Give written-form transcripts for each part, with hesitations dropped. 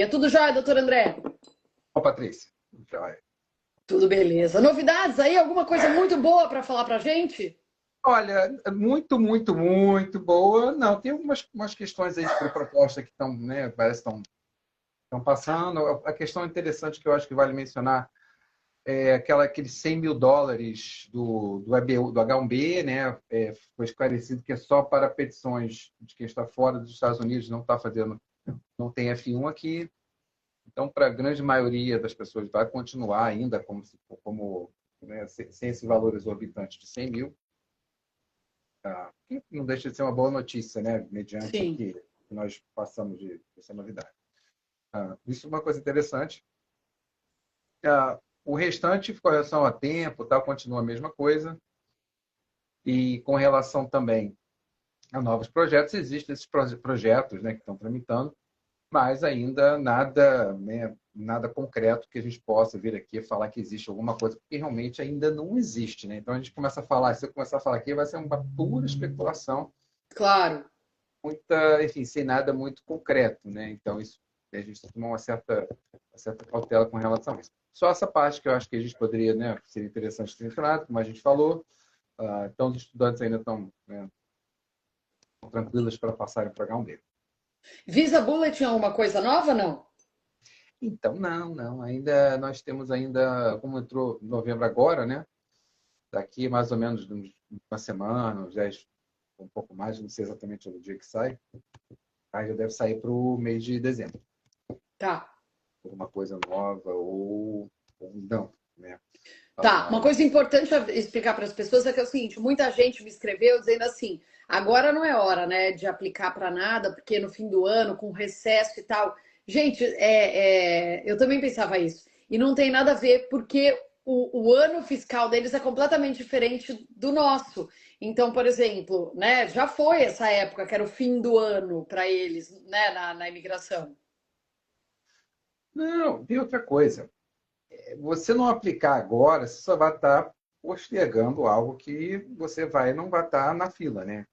É tudo jóia, doutor André? Ô, Patrícia, joia. Tudo beleza. Novidades aí? Alguma coisa muito boa para falar para gente? Olha, muito, muito, muito boa. Não, tem umas questões aí de proposta que estão, né, parece que estão passando. A questão interessante que eu acho que vale mencionar é aqueles US$ 100.000 do EBU, do H1B, né? Foi esclarecido que é só para petições de quem está fora dos Estados Unidos, não está fazendo, não tem F1 aqui. Então, para a grande maioria das pessoas, vai continuar ainda como né, sem esse valor exorbitante de 100 mil. Que não deixa de ser uma boa notícia, né? Mediante o Sim. que nós passamos dessa novidade. Isso é uma coisa interessante. O restante, com relação a tempo, tal, continua a mesma coisa. E com relação também a novos projetos, existem esses projetos, né, que estão tramitando, mas ainda nada, né, nada concreto que a gente possa vir aqui e falar que existe alguma coisa, porque realmente ainda não existe, né? Então a gente começa a falar, se eu começar a falar aqui, vai ser uma pura especulação, Claro. muita, enfim, sem nada muito concreto, né? Então isso a gente tem que tomar uma certa cautela com relação a isso. Só essa parte que eu acho que a gente poderia, né, seria interessante ter mencionado, como a gente falou. Então os estudantes ainda estão, né, tranquilos para passarem para H1B. Visa Bullet tinha alguma coisa nova, não? Então, não. Ainda nós temos ainda, como entrou novembro agora, né? Daqui mais ou menos uma semana, um pouco mais, não sei exatamente o dia que sai. Aí já deve sair para o mês de dezembro. Tá. Alguma coisa nova ou não, né? Tá. Ah, Uma coisa importante a explicar para as pessoas é que é o seguinte, muita gente me escreveu dizendo assim, agora não é hora, né, de aplicar para nada, porque no fim do ano, com recesso e tal. Gente, eu também pensava isso. E não tem nada a ver, porque o ano fiscal deles é completamente diferente do nosso. Então, por exemplo, né, já foi essa época que era o fim do ano para eles, né, na imigração. não, tem outra coisa. Você não aplicar agora, você só vai estar postergando algo que você não vai estar na fila, né?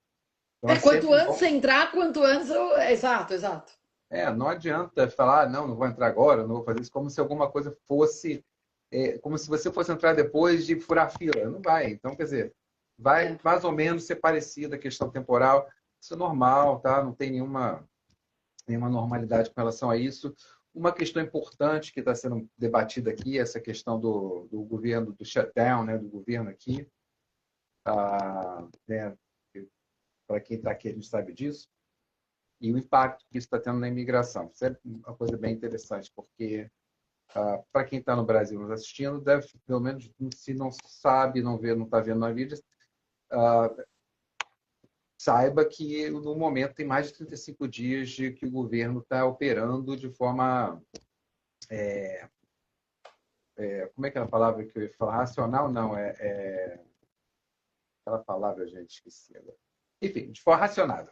Então É é quanto sempre antes bom. você entrar, quanto antes. Exato, exato. Não adianta falar, não vou entrar agora, não vou fazer isso, como se alguma coisa fosse, como se você fosse entrar depois de furar a fila. Não vai. Então, quer dizer, vai É. mais ou menos ser parecida a questão temporal. Isso é normal, tá? Não tem nenhuma normalidade com relação a isso. Uma questão importante que está sendo debatida aqui, essa questão do governo, do shutdown, né, do governo aqui. Né, para quem está aqui, a gente sabe disso e o impacto que isso está tendo na imigração. Isso é uma coisa bem interessante, porque para quem está no Brasil nos assistindo, deve, pelo menos, se não sabe, não vê, não está vendo na mídia, saiba que no momento tem mais de 35 dias de que o governo está operando de forma. Como é que é a palavra que eu ia falar? Racional? Não, aquela palavra, gente, esqueci agora. Enfim, de forma racionada.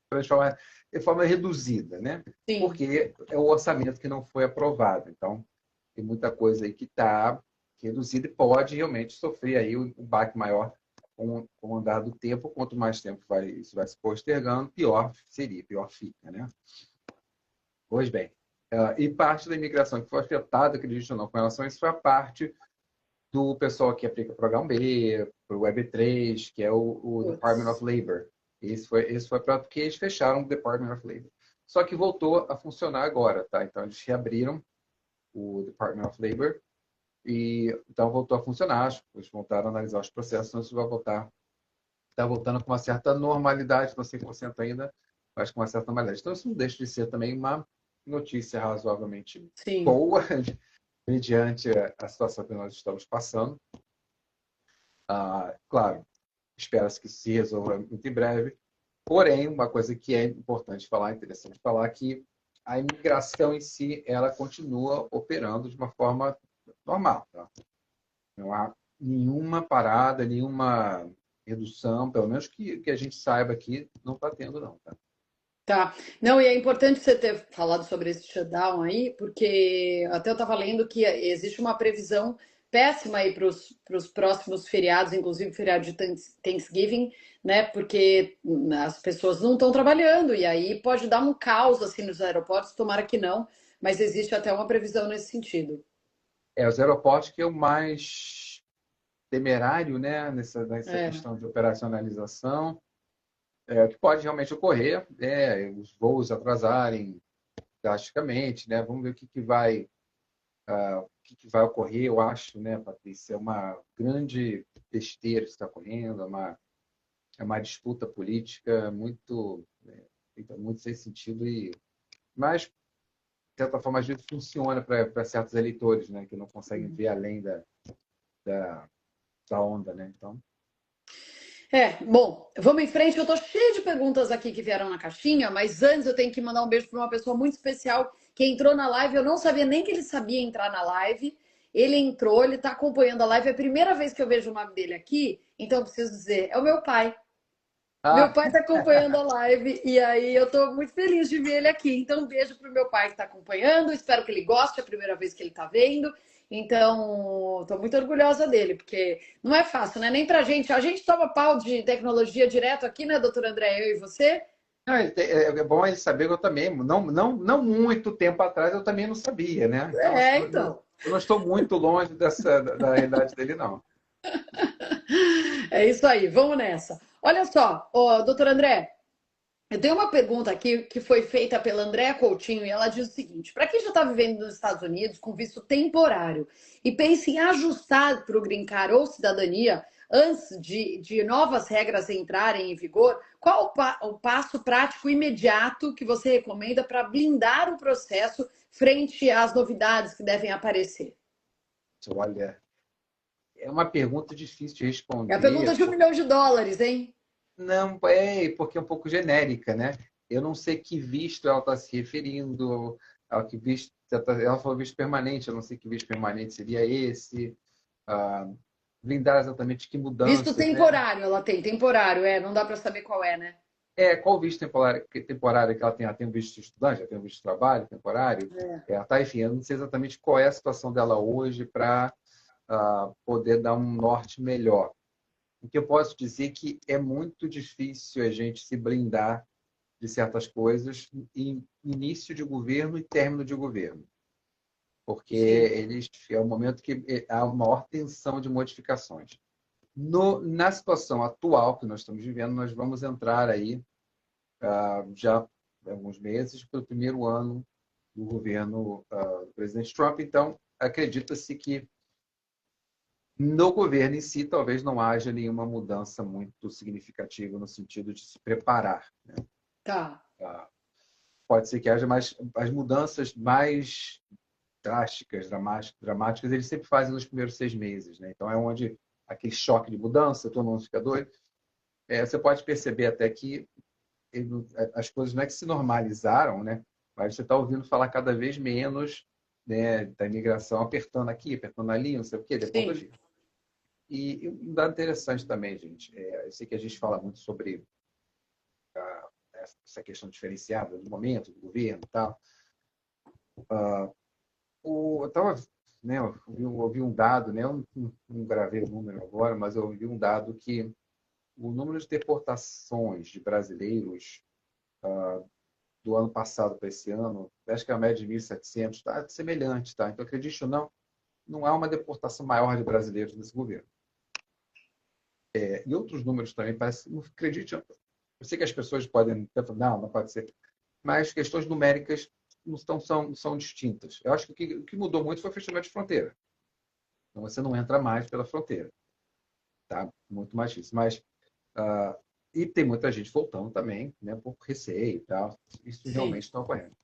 Transformar de forma reduzida, né? Sim. Porque é o orçamento que não foi aprovado. Então, tem muita coisa aí que está reduzida e pode realmente sofrer aí um baque maior com o andar do tempo. Quanto mais tempo isso vai se postergando, pior seria, pior fica, né? Pois bem, e parte da imigração que foi afetada, acredito ou não, com relação a isso, foi a parte do pessoal que aplica para o H1B, para o Web3, que é o Department Putz. of Labor. Esse foi para porque eles fecharam o Department of Labor. Só que voltou a funcionar agora, tá? Então eles reabriram o Department of Labor e então voltou a funcionar. Eles voltaram a analisar os processos, então isso vai voltar, está voltando com uma certa normalidade, não 100% ainda, mas com uma certa normalidade. Então isso não deixa de ser também uma notícia razoavelmente Sim. boa mediante a situação que nós estamos passando. Claro, espera-se que se resolva muito em breve. Porém, uma coisa que é importante falar, interessante falar, que a imigração em si, ela continua operando de uma forma normal. Tá? Não há nenhuma parada, nenhuma redução, pelo menos que a gente saiba aqui, não está tendo, não. Tá? Tá. Não, e é importante você ter falado sobre esse shutdown aí, porque até eu estava lendo que existe uma previsão péssima aí para os próximos feriados, inclusive o feriado de Thanksgiving, né? Porque as pessoas não estão trabalhando e aí pode dar um caos assim nos aeroportos, tomara que não, mas existe até uma previsão nesse sentido. Os aeroportos que é o mais temerário, né, nessa É. questão de operacionalização. O que pode realmente ocorrer é os voos atrasarem drasticamente, né? Vamos ver o que vai ocorrer, eu acho, né, Patrícia? É uma grande besteira que está ocorrendo, é uma disputa política muito sem sentido, mas, de certa forma, às vezes funciona para certos eleitores, né, que não conseguem ver além da, da onda, né? Então, Bom, vamos em frente. Eu tô cheia de perguntas aqui que vieram na caixinha, mas antes eu tenho que mandar um beijo para uma pessoa muito especial que entrou na live. Eu não sabia nem que ele sabia entrar na live. Ele entrou, ele tá acompanhando a live. É a primeira vez que eu vejo o nome dele aqui, então eu preciso dizer, é o meu pai. Meu ah, pai está acompanhando a live e aí eu estou muito feliz de ver ele aqui. Então, um beijo para o meu pai que está acompanhando. Espero que ele goste, é a primeira vez que ele está vendo. Então, estou muito orgulhosa dele, porque não é fácil, né? Nem para a gente. A gente toma pau de tecnologia direto aqui, né, doutor André? Eu e você? não, é bom ele saber que eu também, não muito tempo atrás, eu também não sabia, né? Então, assim, Então. eu não estou muito longe da realidade dele, não. É isso aí, vamos nessa. Olha só, ó, doutor André, eu tenho uma pergunta aqui que foi feita pela Andréa Coutinho e ela diz o seguinte: para quem já está vivendo nos Estados Unidos com visto temporário e pensa em ajustar para o Green Card ou cidadania antes de novas regras entrarem em vigor, qual o passo prático imediato que você recomenda para blindar o processo frente às novidades que devem aparecer? Olha, é uma pergunta difícil de É a pergunta responder. de US$ 1 milhão, hein? Não, porque é um pouco genérica, né? Eu não sei que visto ela está se referindo, ao que visto, ela falou visto permanente, eu não sei que visto permanente seria esse, ah, blindar exatamente que Visto mudanças, né? temporário, ela tem, temporário, não dá para saber qual é, né? Qual visto temporário que ela tem? Ela tem um visto de estudante, ela tem um visto de trabalho temporário? Enfim, eu não sei exatamente qual é a situação dela hoje para poder dar um norte melhor. O que eu posso dizer é que é muito difícil a gente se blindar de certas coisas em início de governo e término de governo, porque Sim. é o momento que há maior tensão de modificações. Na situação atual que nós estamos vivendo, nós vamos entrar aí já há alguns meses para o primeiro ano do governo do presidente Trump. Então, acredita-se que no governo em si talvez não haja nenhuma mudança muito significativa no sentido de se preparar, né? Tá. Pode ser que haja mais as mudanças mais drásticas, dramáticas, eles sempre fazem nos primeiros 6 meses, né? Então é onde aquele choque de mudança, todo mundo fica doido. Você pode perceber até que as coisas não é que se normalizaram, né? Mas você está ouvindo falar cada vez menos, né, da imigração apertando aqui, apertando ali, não sei o quê, depois Sim. e um dado interessante também, gente. Eu sei que a gente fala muito sobre essa questão diferenciada do momento, do governo e tal. Eu tava, né, eu ouvi um dado, né, eu não gravei o número agora, mas eu ouvi um dado que o número de deportações de brasileiros do ano passado para esse ano, acho que é a média de 1.700, está semelhante, tá? Então, acredite ou não, não há uma deportação maior de brasileiros nesse governo. E outros números também, parece, não acredite, eu sei que as pessoas podem falar, não pode ser, mas questões numéricas são distintas. Eu acho que o que mudou muito foi o fechamento de fronteira. Então, você não entra mais pela fronteira. Tá? Muito mais difícil. Mas, e tem muita gente voltando também, né, por receio e tal. Isso Sim. realmente está ocorrendo.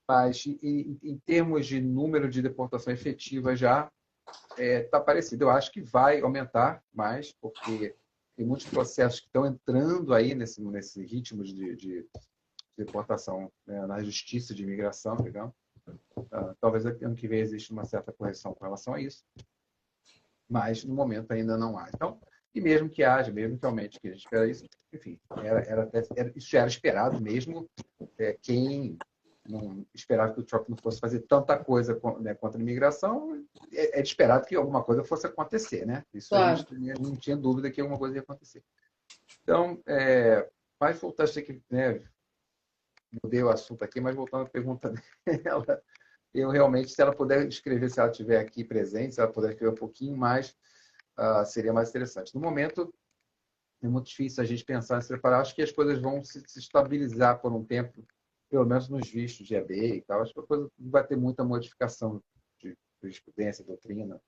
Mas, em termos de número de deportação efetiva, já está parecido. Eu acho que vai aumentar mais, porque tem muitos processos que estão entrando aí nesse ritmo de deportação, né, na justiça de imigração, digamos. Talvez ano que vem exista uma certa correção com relação a isso, mas no momento ainda não há. Então, e mesmo que haja, mesmo que aumente, que a gente espera isso, enfim, isso já era esperado mesmo. Quem não esperava que o Trump não fosse fazer tanta coisa, né, contra a imigração. É de esperado que alguma coisa fosse acontecer, né? Isso a Claro. gente não tinha dúvida que alguma coisa ia acontecer. Então, mas voltar a ser que, né, mudei o assunto aqui, mas voltando à pergunta dela, eu realmente, se ela puder escrever, se ela estiver aqui presente, se ela puder escrever um pouquinho mais, seria mais interessante. No momento, é muito difícil a gente pensar em se preparar. Acho que as coisas vão se estabilizar por um tempo, pelo menos nos vistos de EB e tal. Acho que a coisa não vai ter muita modificação de jurisprudência, doutrina.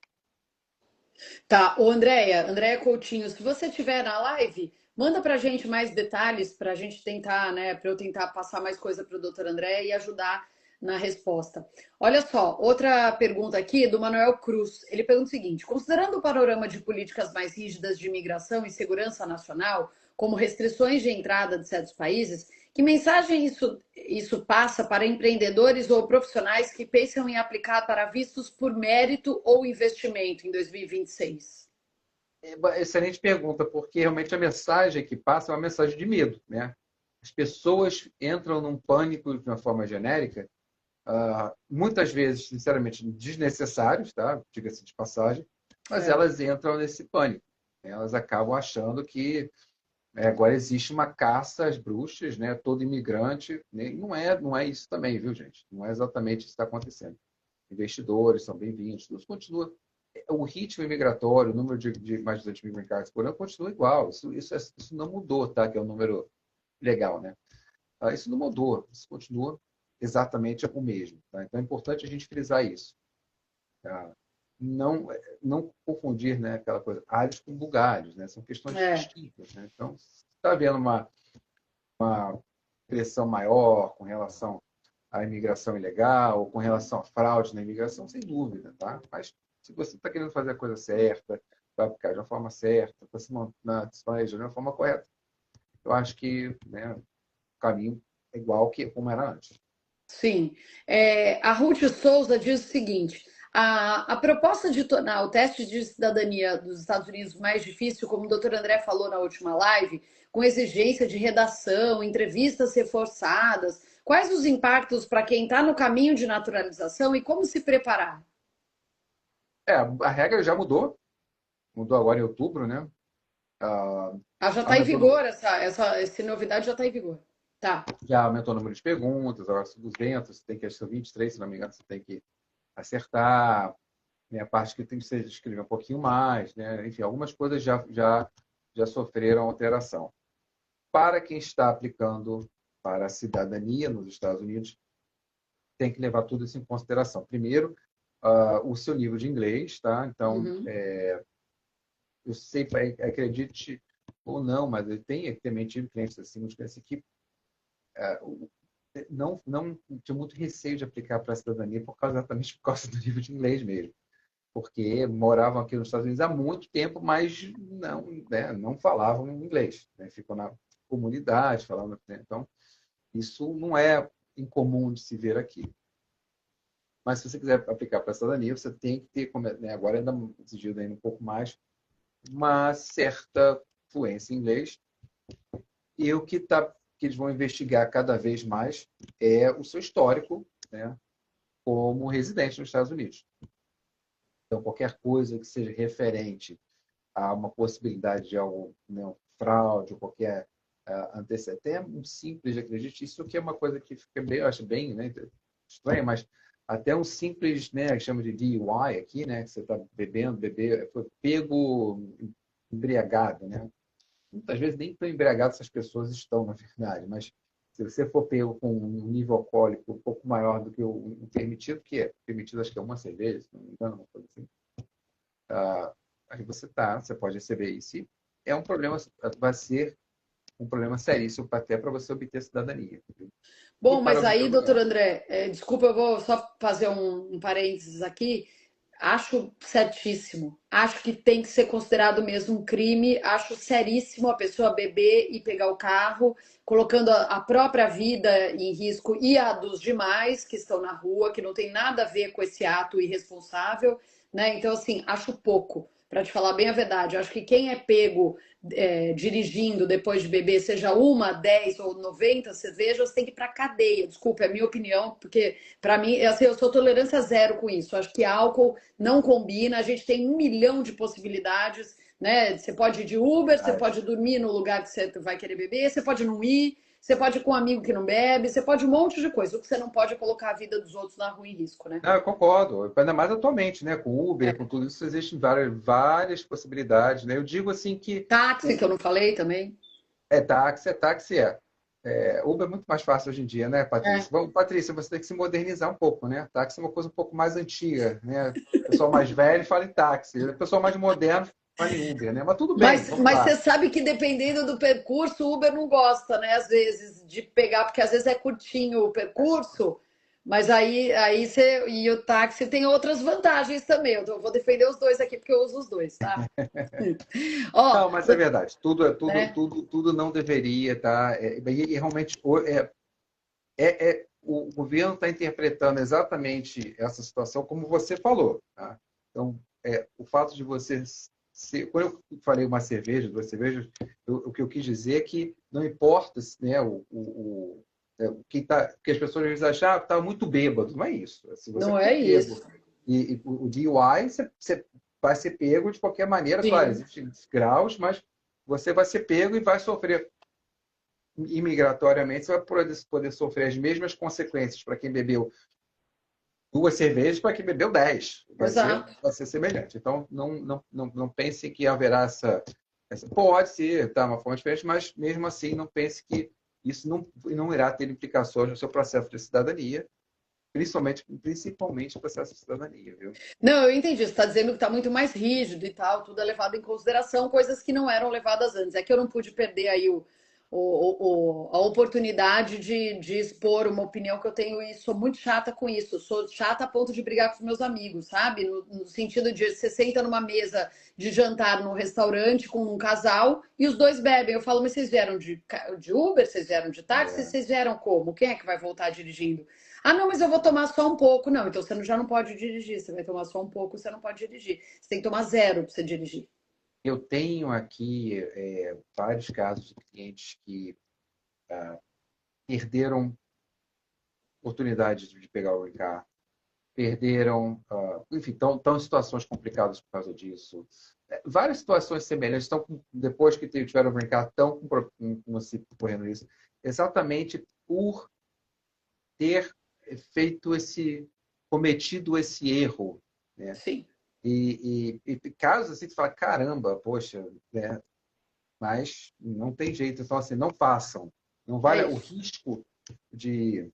Tá, ô Andréia Coutinho, se você estiver na live, manda pra gente mais detalhes para a gente tentar, né, para eu tentar passar mais coisa para o doutor André e ajudar na resposta. Olha só, outra pergunta aqui do Manuel Cruz. Ele pergunta o seguinte: considerando o panorama de políticas mais rígidas de imigração e segurança nacional, como restrições de entrada de certos países, que mensagem isso passa para empreendedores ou profissionais que pensam em aplicar para vistos por mérito ou investimento em 2026? Excelente pergunta, porque realmente a mensagem que passa é uma mensagem de medo, né? As pessoas entram num pânico de uma forma genérica, muitas vezes, sinceramente, desnecessários, tá? Diga-se de passagem, mas É. elas entram nesse pânico. Elas acabam achando que agora existe uma caça às bruxas, né? Todo imigrante, né? Não é isso também, viu, gente? Não é exatamente isso que está acontecendo. Investidores são bem-vindos, tudo continua. O ritmo imigratório, o número de mais de 200 mil imigrantes por ano continua igual. Isso não mudou, tá? Que é um número legal, né? Isso não mudou, isso continua exatamente o mesmo. Tá? Então é importante a gente frisar isso. Tá? Não, não confundir, né, aquela coisa, alhos com bugalhos, né? São questões É. distintas. Né? Então, se está havendo uma pressão maior com relação à imigração ilegal ou com relação à fraude na imigração, sem dúvida. Tá? Mas se você está querendo fazer a coisa certa, vai aplicar de uma forma certa, está se planejando de uma forma correta, eu acho que, né, o caminho é igual que como era antes. Sim. A Ruth Souza diz o seguinte: a proposta de tornar o teste de cidadania dos Estados Unidos mais difícil, como o doutor André falou na última live, com exigência de redação, entrevistas reforçadas, quais os impactos para quem está no caminho de naturalização e como se preparar? A regra já mudou agora em outubro, né? Já está em Aumentou, vigor, essa novidade já está em vigor. Tá. já aumentou o número de perguntas, agora são 200, você tem que, acho que são 23, se não me engano, você tem que acertar, né? A parte que tem que ser escrever um pouquinho mais, né? Enfim, algumas coisas já sofreram alteração. Para quem está aplicando para a cidadania nos Estados Unidos, tem que levar tudo isso em consideração. Primeiro, o seu nível de inglês, tá? Então, Uhum. eu sei, acredite ou não, mas eu tenho também tive clientes assim, muitos clientes que não tinha muito receio de aplicar para a cidadania exatamente por causa do nível de inglês mesmo, porque moravam aqui nos Estados Unidos há muito tempo, mas não, né, não falavam inglês, né? Ficam na comunidade, falavam, né? Então, isso não é incomum de se ver aqui. Mas se você quiser aplicar para a cidadania, você tem que ter, né, agora ainda exigido ainda um pouco mais, uma certa fluência em inglês. E o que eles vão investigar cada vez mais é o seu histórico, né, como residente nos Estados Unidos. Então, qualquer coisa que seja referente a uma possibilidade de algo, né, fraude ou qualquer antecedente, até um simples, acredite, isso que é uma coisa que fica bem, eu acho bem, né, estranha, mas até um simples, né, que chama de DUI aqui, né, que você está foi pego embriagado, né? Muitas vezes nem tão embriagados essas pessoas estão, na verdade, mas se você for pego com um nível alcoólico um pouco maior do que o permitido, que é permitido, acho que é uma cerveja, se não me engano, uma coisa assim, aí você pode receber isso. E é um problema, vai ser um problema seríssimo até para você obter cidadania. E Bom, para mas obter aí, o doutor grau. André, desculpa, eu vou só fazer um parênteses aqui. Acho certíssimo. Acho que tem que ser considerado mesmo um crime. Acho seríssimo a pessoa beber e pegar o carro, colocando a própria vida em risco e a dos demais que estão na rua, que não tem nada a ver com esse ato irresponsável, né? Então, assim, acho pouco. Para te falar bem a verdade, acho que quem é pego dirigindo depois de beber, seja uma, 10 ou 90 cervejas, tem que ir para cadeia. Desculpa, é a minha opinião, porque para mim, assim, eu sou tolerância zero com isso. Acho que álcool não combina, a gente tem 1 milhão de possibilidades, né? Você pode ir de Uber, você pode dormir no lugar que você vai querer beber, você pode não ir, você pode ir com um amigo que não bebe, você pode um monte de coisa. O que você não pode é colocar a vida dos outros na rua em risco, né? Não, eu concordo. Ainda mais atualmente, né? Com Uber, com tudo isso, existem várias possibilidades, né? Eu digo assim que Táxi, que eu não falei também. táxi. Uber é muito mais fácil hoje em dia, né, É. Patrícia? Bom, Patrícia, você tem que se modernizar um pouco, né? Táxi é uma coisa um pouco mais antiga, né? O pessoal mais velho fala em táxi, o pessoal mais moderno fala em Uber, né? Mas tudo bem, vamos Mas lá. você sabe que dependendo do percurso, o Uber não gosta, né? Às vezes, de pegar, porque às vezes é curtinho o percurso, mas aí você. E o táxi tem outras vantagens também. Eu vou defender os dois aqui, porque eu uso os dois, tá? Ó, Não, mas é verdade. né? Tudo não deveria, tá? E realmente o governo está interpretando exatamente essa situação como você falou, tá? Então, o fato de você quando eu falei uma cerveja, duas cervejas, o que eu quis dizer é que não importa, né, que as pessoas às vezes acham, ah, tá muito bêbado. Não é isso. Se você Não for é pego isso. e o DUI, você vai ser pego de qualquer maneira. Claro, Sim. existem graus, mas você vai ser pego e vai sofrer imigratoriamente, você vai poder sofrer as mesmas consequências para quem bebeu duas cervejas para quem bebeu 10. Exato. Vai ser semelhante. Então, não pense que haverá essa. Pode ser, tá, uma forma diferente, mas mesmo assim, não pense que isso não irá ter implicações no seu processo de cidadania, principalmente o processo de cidadania, viu? Não, eu entendi. Você está dizendo que está muito mais rígido e tal, tudo é levado em consideração, coisas que não eram levadas antes. É que eu não pude perder aí a oportunidade de expor uma opinião que eu tenho e sou muito chata com isso. Sou chata a ponto de brigar com os meus amigos, sabe? No sentido de você senta numa mesa de jantar num restaurante com um casal e os dois bebem. Eu falo, mas vocês vieram de Uber? Vocês vieram de táxi? É, Vocês vieram como? Quem é que vai voltar dirigindo? Ah, não, mas eu vou tomar só um pouco. Não, então você já não pode dirigir. Você vai tomar só um pouco, você não pode dirigir. Você tem que tomar zero para você dirigir. eu tenho aqui vários casos de clientes que perderam oportunidade de pegar o carro, perderam, enfim, estão em situações complicadas por causa disso. Várias situações semelhantes estão, depois que tiveram o green card, estão com correndo isso, exatamente por ter cometido esse erro, né? Sim. E casos assim, tu fala, caramba, poxa, né? Mas não tem jeito. Então, assim, não façam. Não É vale o isso. risco de.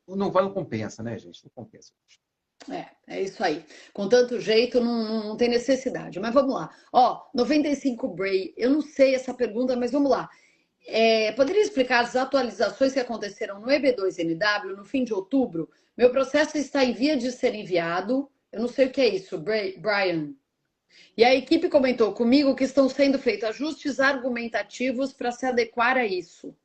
Não compensa, né, gente? Não compensa. É isso aí. Com tanto jeito, não tem necessidade. Mas vamos lá. Ó, 95 Bray. Eu não sei essa pergunta, mas vamos lá. Poderia explicar as atualizações que aconteceram no EB2NW no fim de outubro? Meu processo está em via de ser enviado. Eu não sei o que é isso, Brian. E a equipe comentou comigo que estão sendo feitos ajustes argumentativos para se adequar a isso.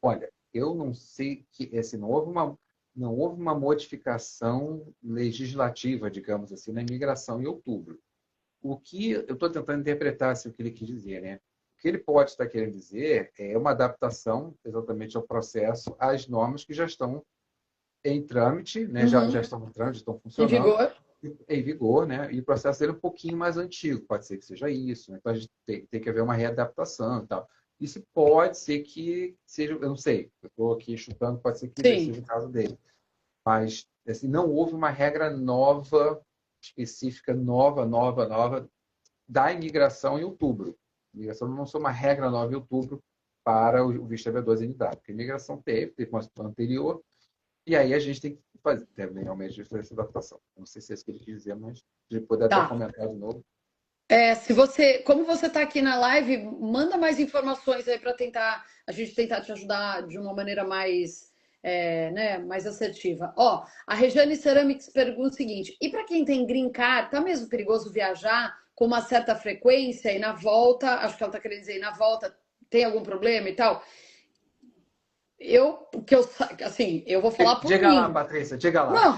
Olha, eu não sei que não houve uma modificação legislativa, digamos assim, na imigração em outubro. O que eu estou tentando interpretar assim, o que ele quis dizer, né? O que ele pode estar querendo dizer é uma adaptação exatamente ao processo, às normas que já estão em trâmite, né? Já Uhum. estão em trâmite, estão Em funcionando, vigor? em vigor, né? E o processo dele é um pouquinho mais antigo, pode ser que seja isso, né? Então a gente tem que haver uma readaptação e tal. Isso pode ser que seja, eu não sei, eu estou aqui chutando, pode ser que Sim. seja o caso dele. Mas assim, não houve uma regra nova, específica, nova, da imigração em outubro. A imigração não lançou uma regra nova em outubro para o visto EB2NW, porque a imigração teve uma situação anterior, e aí a gente tem que fazer, realmente fazer essa adaptação. Não sei se é isso que ele quis dizer, mas ele puder até Tá. comentar de novo. Como você está aqui na live, manda mais informações aí para a gente tentar te ajudar de uma maneira mais né, mais assertiva. Ó, a Regiane Ceramics pergunta o seguinte: e para quem tem green card, tá mesmo perigoso viajar com uma certa frequência e na volta, acho que ela tá querendo dizer, na volta tem algum problema e tal? Assim, eu vou falar por Diga lá, mim. Patrícia, diga lá.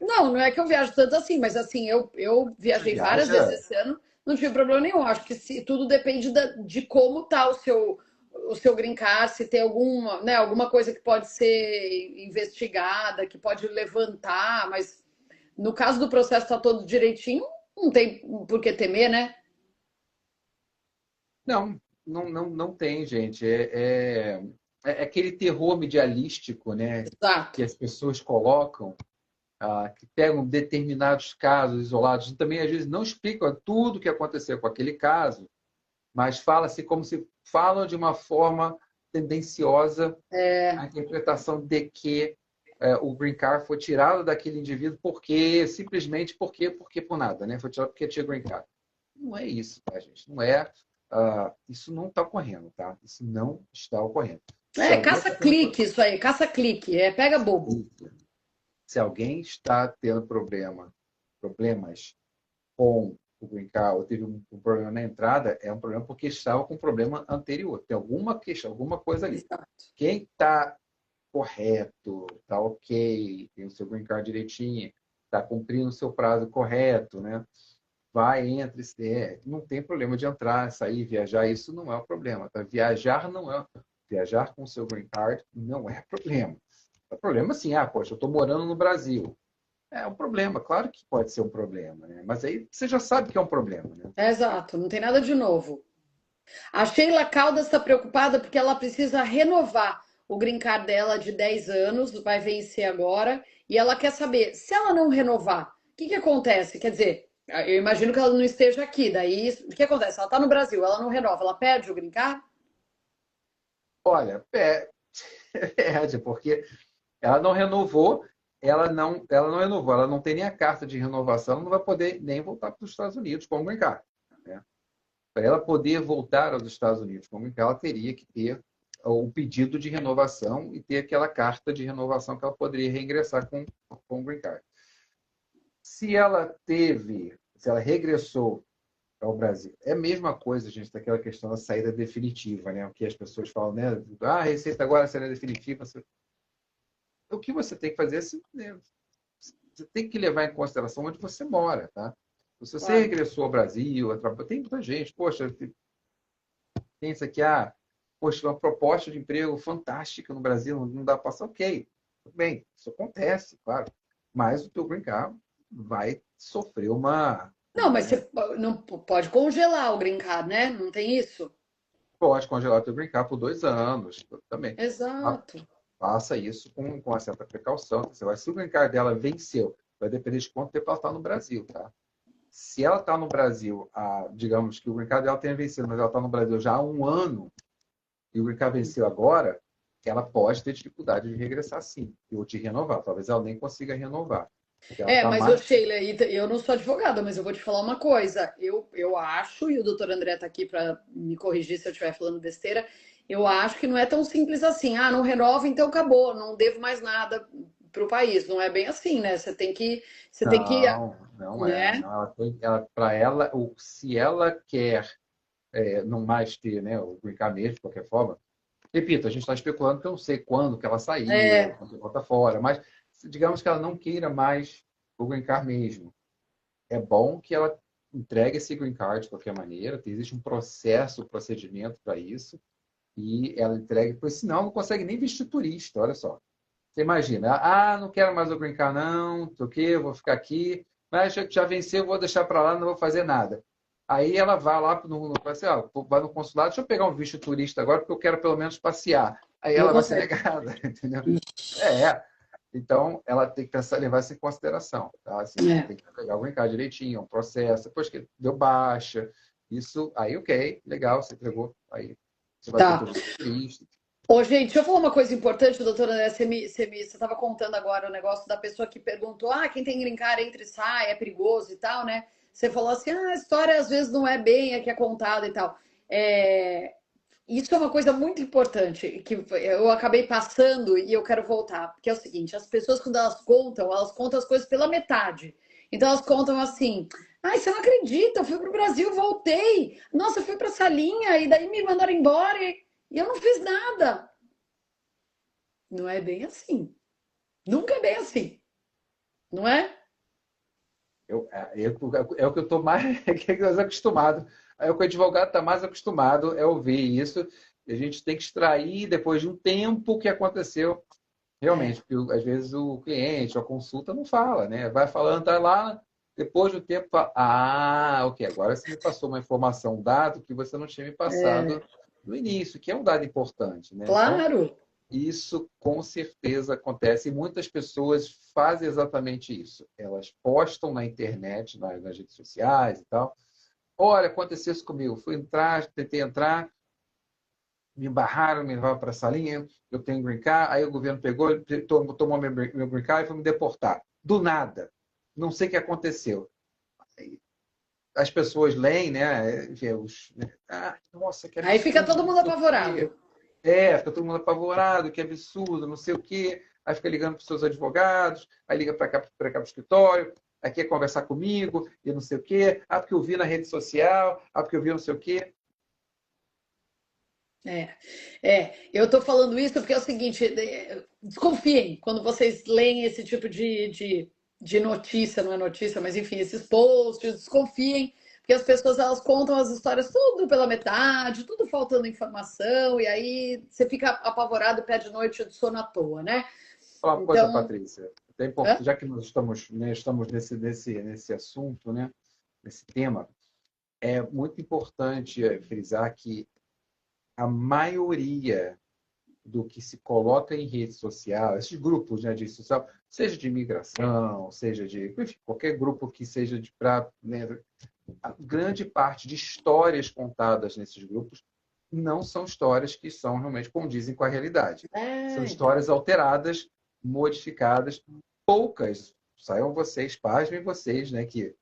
Não, não é que eu viajo tanto assim, mas assim, eu Você viajei várias vezes viaja? esse ano, não tive problema nenhum. Acho que tudo depende de como tá o seu green card, se tem alguma, né, alguma coisa que pode ser investigada, que pode levantar, mas no caso do processo tá todo direitinho, não tem por que temer, né? Não tem, gente. É aquele terror medialístico, né, Exato. que as pessoas colocam, que pegam determinados casos isolados, e também às vezes não explicam tudo o que aconteceu com aquele caso, mas fala-se como se falam de uma forma tendenciosa a interpretação de que o green card foi tirado daquele indivíduo simplesmente porque por nada, né? Foi tirado porque tinha green card. Não é isso, tá, gente? Não é. Isso não está ocorrendo, tá? Isso não está ocorrendo. Se alguém está tendo Caça-clique isso aí, caça-clique, pega bobo. Se alguém está tendo problemas com o green card, ou teve um problema na entrada, é um problema porque estava com um problema anterior. Tem alguma questão, alguma coisa ali. Exato. Quem está correto, está ok, tem o seu green card direitinho, está cumprindo o seu prazo correto, né? Vai, entra, não tem problema de entrar, sair, viajar, isso não é o problema. Tá? Viajar com o seu green card não é problema. É problema assim, poxa, eu estou morando no Brasil. É um problema, claro que pode ser um problema, né? Mas aí você já sabe que é um problema, né? Exato, não tem nada de novo. A Sheila Caldas está preocupada porque ela precisa renovar o green card dela de 10 anos, vai vencer agora, e ela quer saber, se ela não renovar, o que acontece? Quer dizer, eu imagino que ela não esteja aqui, daí o que acontece? Ela está no Brasil, ela não renova, ela perde o green card? Olha, perde, porque ela não renovou, ela não tem nem a carta de renovação, ela não vai poder nem voltar para os Estados Unidos como green card, né? Para ela poder voltar aos Estados Unidos como green card, ela teria que ter o pedido de renovação e ter aquela carta de renovação que ela poderia reingressar com o green card. Se ela regressou ao Brasil, é a mesma coisa, gente, daquela questão da saída definitiva, né? O que as pessoas falam, né? A receita agora será definitiva. O que você tem que fazer você tem que levar em consideração onde você mora, tá? Se você Claro. regressou ao Brasil, tem muita gente, poxa, pensa que, poxa, uma proposta de emprego fantástica no Brasil, não dá para passar, ok, tudo bem, isso acontece, claro, mas o teu green card vai sofrer Não, mas né? você não pode congelar o green card, né? Não tem isso? Pode congelar o teu green card por 2 anos também. Exato. Faça isso com uma certa precaução. Se o green card dela venceu, vai depender de quanto tempo ela está no Brasil, tá? Se ela está no Brasil, digamos que o green card dela tenha vencido, mas ela está no Brasil já há 1 ano, e o green card venceu agora, ela pode ter dificuldade de regressar sim, ou de renovar. Talvez ela nem consiga renovar. Porque ela está Mas, ô mais. Sheila, eu não sou advogada, mas eu vou te falar uma coisa. Eu acho, e o doutor André está aqui para me corrigir se eu estiver falando besteira, eu acho que não é tão simples assim. Não renova, então acabou, não devo mais nada para o país. Não é bem assim, né? Você tem que, Não é. né? Não, para ela, se ela quer não mais ter, né, o green card mesmo, de qualquer forma. Repito, a gente está especulando que eu não sei quando que ela saiu, É, quando ela está fora, mas digamos que ela não queira mais o green card mesmo. É bom que ela entregue esse green card de qualquer maneira, existe um processo, um procedimento para isso, e ela entregue, porque senão não consegue nem vestir turista, olha só. Você imagina, não quero mais o green card não, sei o quê, eu vou ficar aqui, mas já venceu, vou deixar para lá, não vou fazer nada. Aí ela vai lá vai no consulado, deixa eu pegar um visto turista agora, porque eu quero pelo menos passear. Aí não ela vai ser consegue. negada, entendeu? Então ela tem que pensar, levar isso em consideração, tá? Assim, É. tem que pegar o green card direitinho, é um processo, depois que deu baixa, isso, aí ok, legal, você entregou, aí você vai ter Tá. teu visto turista. Ô, gente, deixa eu falar uma coisa importante, doutora André. Você estava contando agora o negócio da pessoa que perguntou: quem tem green card entra e sai, é perigoso e tal, né? Você falou assim: a história às vezes não é bem a que é contada e tal. É, isso é uma coisa muito importante que eu acabei passando e eu quero voltar, porque é o seguinte, as pessoas quando elas contam as coisas pela metade. Então elas contam assim: "Ai, você não acredita, eu fui pro Brasil, voltei. Nossa, eu fui para Salinha e daí me mandaram embora e eu não fiz nada". Não é bem assim. Nunca é bem assim, não é? É o que eu estou mais acostumado. É o que o advogado está mais acostumado é ouvir isso. E a gente tem que extrair, depois de um tempo, o que aconteceu realmente. Porque às vezes o cliente, a consulta não fala, né? Vai falando, tá lá, depois do tempo, fala, ah, ok, agora você me passou uma informação, um dado que você não tinha me passado no início, que é um dado importante, né? Então, Claro. isso com certeza acontece e muitas pessoas fazem exatamente isso. Elas postam na internet, nas redes sociais e tal. Olha, aconteceu isso comigo. Fui entrar, tentei entrar, me barraram, me levaram para a salinha, eu tenho green card, aí o governo pegou, tomou meu green card e foi me deportar. Do nada. Não sei o que aconteceu. As pessoas leem, né? Né? Ah, nossa, que Aí fica absurdo, todo não mundo sei o quê. apavorado. Fica todo mundo apavorado, que absurdo, não sei o quê. Aí fica ligando para os seus advogados, aí liga para cá para o escritório, aí quer conversar comigo e não sei o quê. Ah, porque eu vi na rede social, ah, porque eu vi não sei o quê. Eu estou falando isso porque é o seguinte, desconfiem quando vocês leem esse tipo de notícia, não é notícia, mas enfim, esses posts, desconfiem, porque as pessoas elas contam as histórias tudo pela metade, tudo faltando informação, e aí você fica apavorado, perde noite de sono à toa, né? Falar uma coisa, Então, Patrícia, é importante, hã? já que nós estamos, né, estamos nesse assunto, né, nesse tema, é muito importante frisar que a maioria do que se coloca em rede social, esses grupos, né, de rede social, seja de imigração, seja de enfim, qualquer grupo que seja de para, né, a grande parte de histórias contadas nesses grupos não são histórias que são realmente condizem com a realidade. São Então. histórias alteradas, modificadas, poucas, saiam vocês, pasmem vocês, né, que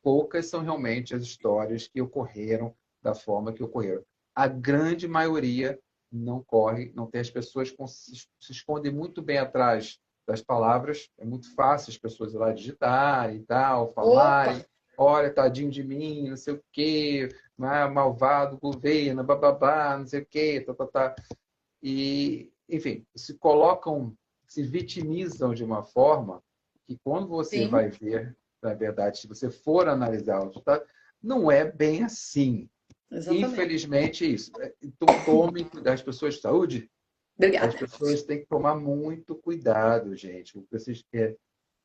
poucas são realmente as histórias que ocorreram da forma que ocorreram. A grande maioria não corre, não tem as pessoas se escondem muito bem atrás das palavras, é muito fácil as pessoas ir lá digitarem e tal, Opa! falarem, olha, tadinho de mim, não sei o quê, malvado governo, bababá, não sei o quê, tá, tá, tá. E, enfim, se colocam, se vitimizam de uma forma que quando você Sim, vai ver, na verdade, se você for analisar o resultado, não é bem assim. exatamente. Infelizmente, é isso. Então, tome cuidado. As pessoas de saúde, as Obrigada. pessoas têm que tomar muito cuidado, gente. Vocês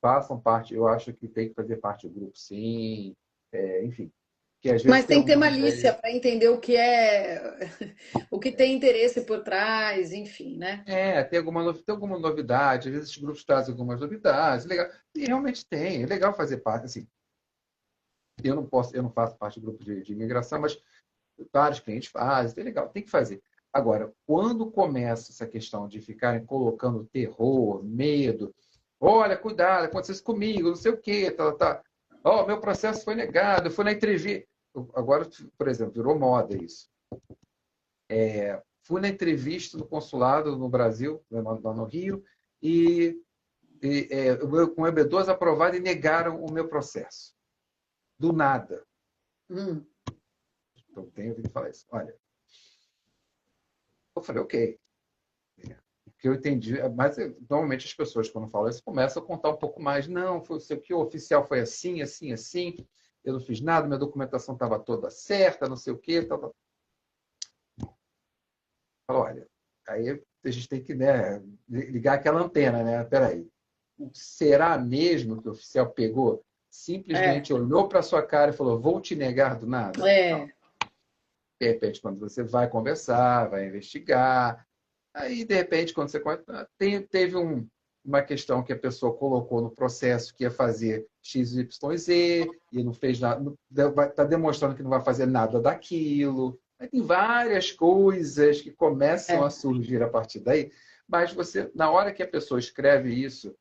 façam parte, eu acho que tem que fazer parte do grupo, sim. Enfim, que às vezes Mas tem tem que ter algumas malícia ideias. para entender o que é, o que tem interesse por trás, enfim, né? Tem alguma novidade, às vezes esses grupos trazem algumas novidades, legal. E realmente tem, é legal fazer parte, assim, eu não faço parte do grupo de imigração, mas vários clientes fazem, é legal, tem que fazer. Agora, quando começa essa questão de ficarem colocando terror, medo, olha, cuidado, aconteceu isso comigo, não sei o quê, tá. Ó, meu processo foi negado, eu fui na entrevista. Agora, por exemplo, virou moda isso. Fui na entrevista no consulado no Brasil, lá no Rio, e, com o EB12 aprovado e negaram o meu processo. Do nada. Hum, Então, tenho ouvido falar isso. Olha, eu falei, ok. Que eu entendi, mas normalmente as pessoas, quando falam isso, começam a contar um pouco mais. Não, foi o que o oficial foi assim, assim, assim. Eu não fiz nada, minha documentação estava toda certa, não sei o quê. Tal. Olha, aí a gente tem que, né, ligar aquela antena, né? Peraí. Será mesmo que o oficial pegou, é, simplesmente olhou para sua cara e falou: vou te negar do nada? Não. é, De repente, quando você vai conversar, vai investigar, aí, de repente, quando você teve uma questão que a pessoa colocou no processo que ia fazer X, Y, Z, e não fez nada, está demonstrando que não vai fazer nada daquilo. Aí tem várias coisas que começam a é. surgir a partir daí, mas você, na hora que a pessoa escreve isso,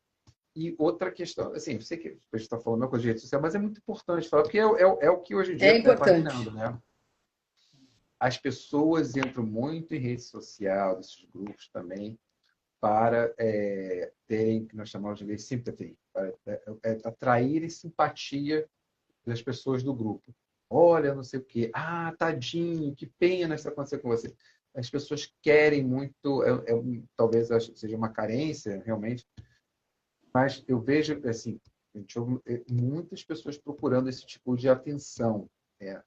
e outra questão, assim, eu sei que a gente está falando uma coisa de rede social, mas é muito importante falar, porque é o que hoje em dia É está importante. pairando, né? as pessoas entram muito em rede social, desses grupos também, para terem, que nós chamamos de sympathy, para atraírem simpatia das pessoas do grupo. Olha, não sei o quê. Ah, tadinho, que pena isso acontecer com você. As pessoas querem muito, talvez seja uma carência, realmente, mas eu vejo, assim, muitas pessoas procurando esse tipo de atenção.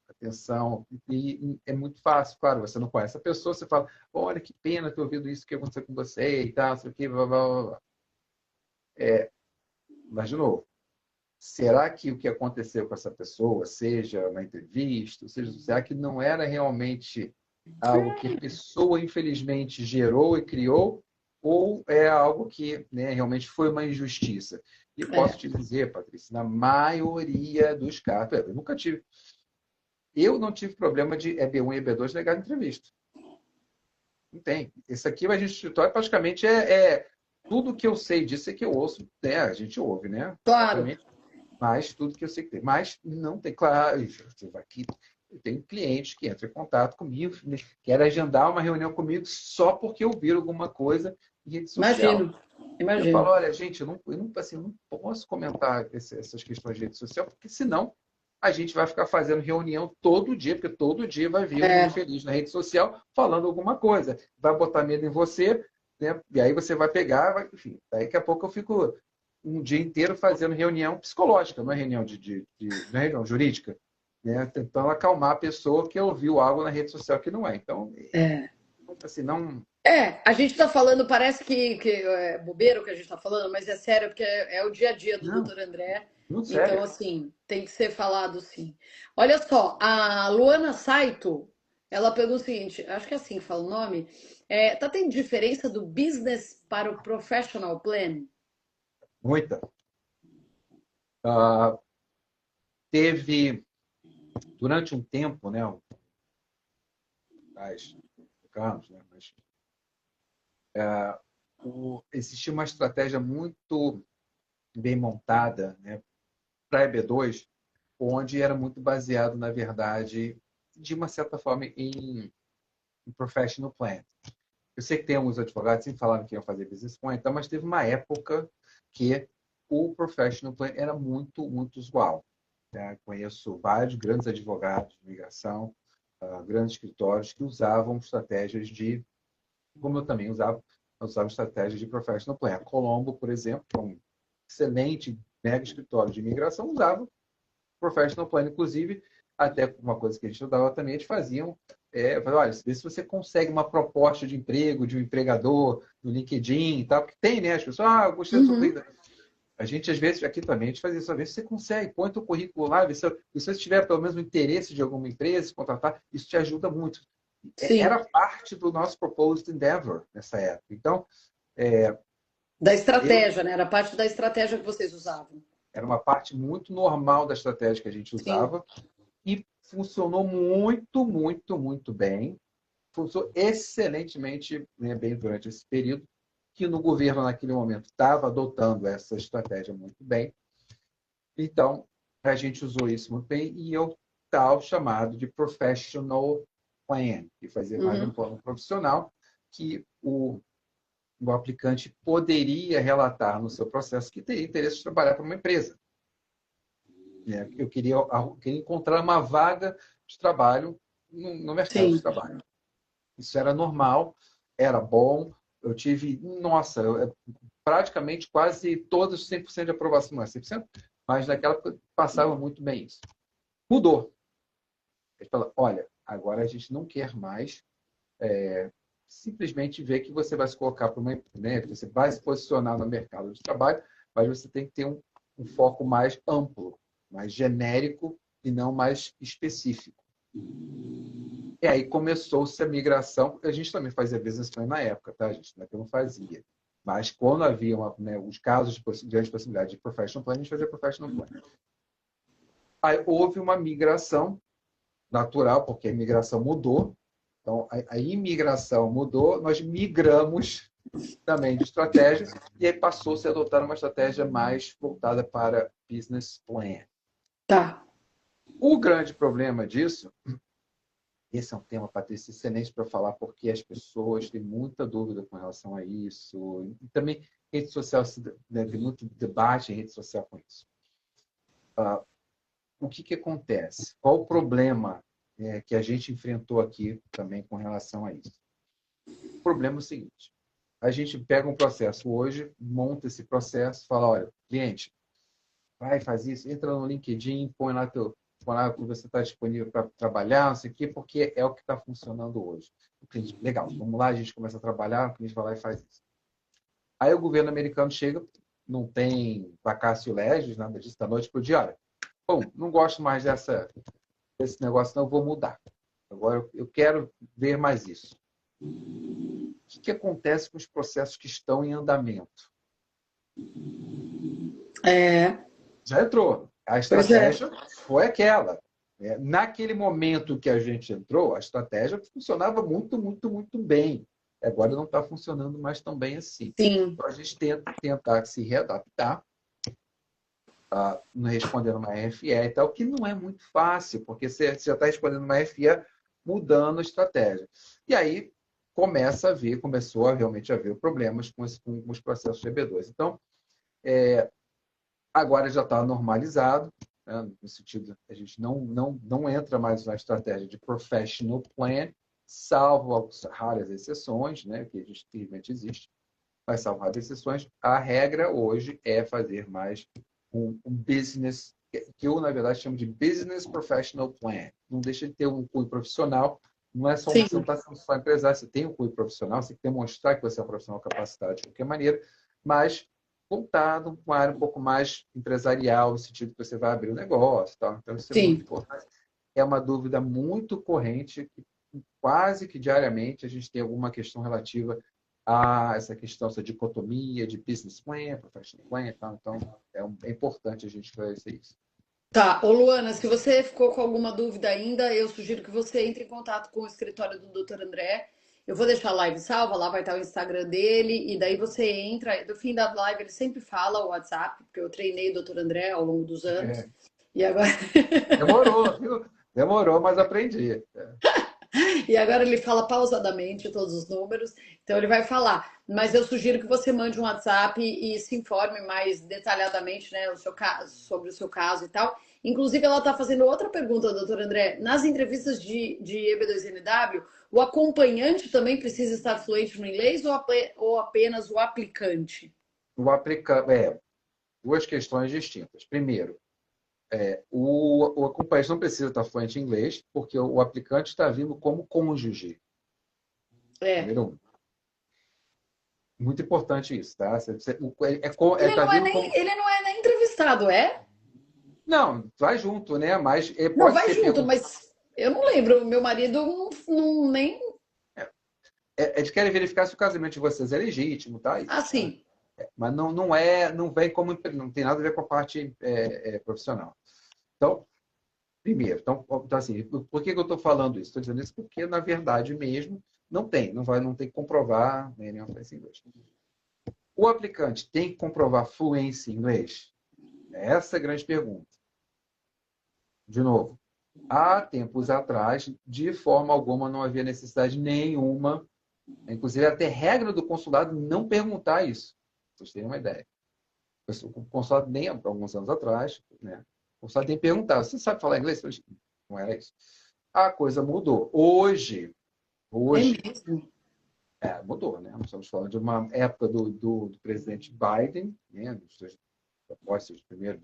Atenção. E é muito fácil, claro, você não conhece a pessoa, você fala, olha, que pena ter ouvido isso que aconteceu com você e tal, não sei o quê, blá, blá, blá, blá. Mas, de novo, será que o que aconteceu com essa pessoa, seja na entrevista, será que não era realmente algo que a pessoa, infelizmente, gerou e criou, ou é algo que, né, realmente foi uma injustiça? E posso te dizer, Patrícia, na maioria dos casos, eu não tive problema de EB1 e EB2 negar entrevista. Não tem. Esse aqui, o agente escritório, praticamente tudo que eu sei disso é que eu ouço, né? A gente ouve, né? Claro. Mas tudo que eu sei que tem. Mas não tem, claro, aqui eu tenho clientes que entram em contato comigo, querem agendar uma reunião comigo só porque ouviram alguma coisa em rede social. Imagino. Eu falo, olha, gente, eu não posso comentar essas questões de rede social, porque senão a gente vai ficar fazendo reunião todo dia, porque todo dia vai vir um infeliz na rede social falando alguma coisa. Vai botar medo em você, né? E aí você vai pegar, enfim, daqui a pouco eu fico um dia inteiro fazendo reunião psicológica, não é reunião não é reunião jurídica, né? Tentando acalmar a pessoa que ouviu algo na rede social que não é. Então, assim, não. A gente está falando, parece que é bobeira o que a gente está falando, mas é sério, porque é o dia a dia do Dr. André. Muito Então, sério. assim, tem que ser falado sim. Olha só, a Luana Saito, ela pergunta o seguinte, acho que é assim que fala o nome, tá tendo diferença do business para o professional plan? Muita. Teve, durante um tempo, né, mais anos, né, mas existia uma estratégia muito bem montada, né, para EB2, onde era muito baseado, na verdade, de uma certa forma, em professional plan. Eu sei que tem alguns advogados que falaram que iam fazer business plan, então, mas teve uma época que o professional plan era muito, muito usual. Né? Conheço vários grandes advogados de imigração, grandes escritórios que usavam estratégias como eu também usava estratégias de professional plan. A Colombo, por exemplo, que é um excelente mega escritório de imigração, usava professional plan, inclusive, até uma coisa que a gente usava também, eles faziam, olha, vê se você consegue uma proposta de emprego, de um empregador, no LinkedIn e tal, porque tem, né? As pessoas, eu gostei da sua vida. A gente, às vezes, aqui também, a gente fazia isso, às vezes você consegue, põe teu currículo lá, se você tiver pelo menos o interesse de alguma empresa, se contratar, isso te ajuda muito. Era parte do nosso proposed endeavor nessa época. Então, da estratégia, né? Era parte da estratégia que vocês usavam. Era uma parte muito normal da estratégia que a gente usava. Sim. E funcionou muito, muito, muito bem. Funcionou excelentemente, né, bem durante esse período, que no governo, naquele momento, estava adotando essa estratégia muito bem. Então, a gente usou isso muito bem e eu tal chamado de professional plan, que fazia mais um plano profissional que o aplicante poderia relatar no seu processo que teria interesse de trabalhar para uma empresa. Eu queria encontrar uma vaga de trabalho no mercado de trabalho. Isso era normal, era bom. Eu tive, praticamente quase todos 100% de aprovação, não é 100%, mas naquela época passava muito bem isso. Mudou. Ele fala, olha, agora a gente não quer mais simplesmente ver que você vai se colocar para uma, né, você vai se posicionar no mercado de trabalho, mas você tem que ter um foco mais amplo, mais genérico e não mais específico. E aí começou-se a migração. A gente também fazia business plan na época, tá, gente? Não é que eu não fazia. Mas quando havia os casos de grande possibilidade de professional plan, a gente fazia professional plan. Aí houve uma migração natural, porque a imigração mudou. Então, a imigração mudou, nós migramos também de estratégia, e aí passou-se a adotar uma estratégia mais voltada para business plan. Tá. O grande problema disso Esse é um tema, Patrícia, excelente para falar, porque as pessoas têm muita dúvida com relação a isso. E também, rede social, né, tem muito debate em rede social com isso. O que acontece? Qual o problema que a gente enfrentou aqui também com relação a isso? O problema é o seguinte: a gente pega um processo hoje, monta esse processo, fala, olha, cliente, vai, faz isso, entra no LinkedIn, põe lá que você está disponível para trabalhar, não sei o quê, porque é o que está funcionando hoje. O cliente, legal, vamos lá, a gente começa a trabalhar, o cliente vai lá e faz isso. Aí o governo americano chega, não tem vacácio legis, nada disso, da noite para o dia, olha, bom, não gosto mais desse negócio, não, vou mudar. Agora eu quero ver mais isso. O que acontece com os processos que estão em andamento? Já entrou. A Pois é. estratégia foi aquela. Naquele momento que a gente entrou, a estratégia funcionava muito, muito, muito bem. Agora não está funcionando mais tão bem assim. Sim. Então, a gente tenta tentar se readaptar, respondendo uma FE e tal, que não é muito fácil, porque você já está respondendo uma FE mudando a estratégia. E aí começou realmente a haver problemas com os processos de EB2. Então, agora já está normalizado, né? No sentido, a gente não entra mais na estratégia de professional plan, salvo raras exceções, né? Que a gente simplesmente existe, mas salvo raras exceções, a regra hoje é fazer mais um business, que eu, na verdade, chamo de business professional plan. Não deixa de ter um cunho profissional, não é só você não está sendo só empresário, você tem um cunho profissional, você tem que demonstrar que você é um profissional capacitado de qualquer maneira, mas voltado com uma área um pouco mais empresarial, no sentido que você vai abrir um negócio. Tá? Então, isso é muito importante. É uma dúvida muito corrente, que quase que diariamente a gente tem alguma questão relativa a essa questão, essa dicotomia de business plan, professional plan. Tá? Então, é importante a gente esclarecer isso. Tá, ô Luana, se você ficou com alguma dúvida ainda, eu sugiro que você entre em contato com o escritório do Dr. André. Eu vou deixar a live salva, lá vai estar o Instagram dele, e daí você entra. No fim da live, ele sempre fala o WhatsApp, porque eu treinei o Dr. André ao longo dos anos. E agora. Demorou, viu? Demorou, mas aprendi. E agora ele fala pausadamente todos os números, então ele vai falar. Mas eu sugiro que você mande um WhatsApp e se informe mais detalhadamente, né, sobre o seu caso e tal. Inclusive, ela está fazendo outra pergunta, doutor André. Nas entrevistas de EB2NW, o acompanhante também precisa estar fluente no inglês ou apenas o aplicante? Duas questões distintas. Primeiro, o acompanhante não precisa estar fluente em inglês, porque o aplicante está vindo como cônjuge. Número um. Muito importante isso, tá? Ele não é nem entrevistado, é? Não, vai junto, né? Mas não, vai junto, mas eu não lembro. Meu marido não nem... Eles querem verificar se o casamento de vocês é legítimo, tá? Isso, sim. Tá? Mas não vem como... Não tem nada a ver com a parte profissional. Então, primeiro, então assim, por que eu estou falando isso? Estou dizendo isso porque, na verdade mesmo, não tem que comprovar nenhuma fluência em inglês. O aplicante tem que comprovar fluência em inglês? Essa é a grande pergunta. De novo, há tempos atrás, de forma alguma, não havia necessidade nenhuma, inclusive até regra do consulado não perguntar isso. Vocês terem uma ideia. O consulado, nem há alguns anos atrás, né? O consulado tem que perguntar: você sabe falar inglês? Não era isso. A coisa mudou. Hoje mudou, né? Nós estamos falando de uma época do presidente Biden, né? Após os primeiros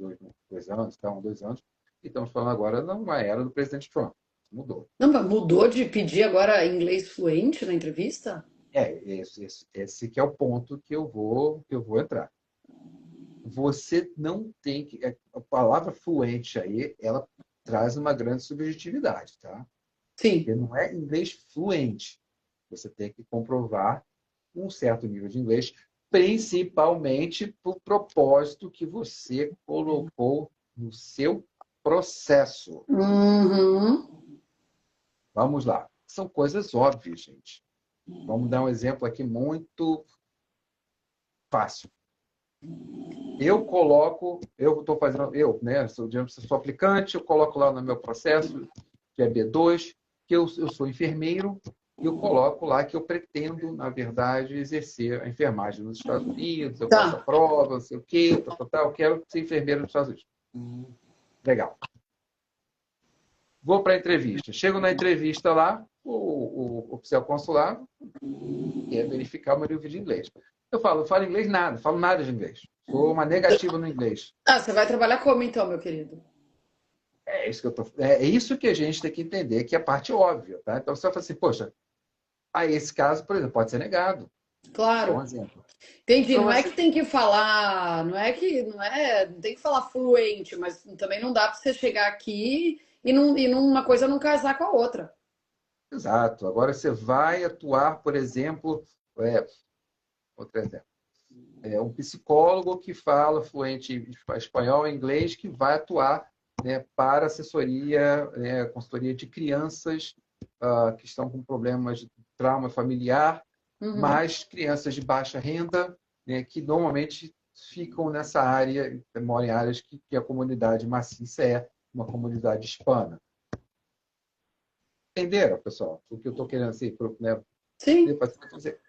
2 anos, então, 2 anos, e estamos falando agora numa era do presidente Trump. Mudou. Não, mas mudou de pedir agora inglês fluente na entrevista? Esse que é o ponto que eu vou entrar. Você não tem que... A palavra fluente aí, ela traz uma grande subjetividade, tá? Sim. Porque não é inglês fluente. Você tem que comprovar um certo nível de inglês, principalmente para o propósito que você colocou no seu processo. Vamos lá. São coisas óbvias, gente. Vamos dar um exemplo aqui muito fácil. Eu estou fazendo, né? Sou aplicante, eu coloco lá no meu processo, que é B2, que eu sou enfermeiro e eu coloco lá que eu pretendo, na verdade, exercer a enfermagem nos Estados Unidos, eu faço a Tá. prova, não sei o quê, eu quero ser enfermeiro nos Estados Unidos. Legal. Vou para a entrevista. Chego na entrevista lá, o oficial consular quer verificar o meu nível de inglês. Eu falo inglês nada, falo nada de inglês. Sou uma negativa no inglês. Ah, você vai trabalhar como então, meu querido? É isso que a gente tem que entender, que é a parte óbvia, tá? Então você vai falar assim, poxa, aí esse caso, por exemplo, pode ser negado. Bom Claro. exemplo. Entendi. Então, Não é assim, que tem que falar, não tem que falar fluente, mas também não dá para você chegar aqui e uma coisa não casar com a outra. exato. Agora você vai atuar, por exemplo, outro exemplo, um psicólogo que fala fluente espanhol e inglês que vai atuar, né, para assessoria, né, consultoria de crianças que estão com problemas de trauma familiar, Uhum. mas crianças de baixa renda, né, que normalmente ficam nessa área, moram em áreas que a comunidade maciça é uma comunidade hispana. Entenderam, pessoal? O que eu estou querendo assim, né, Sim,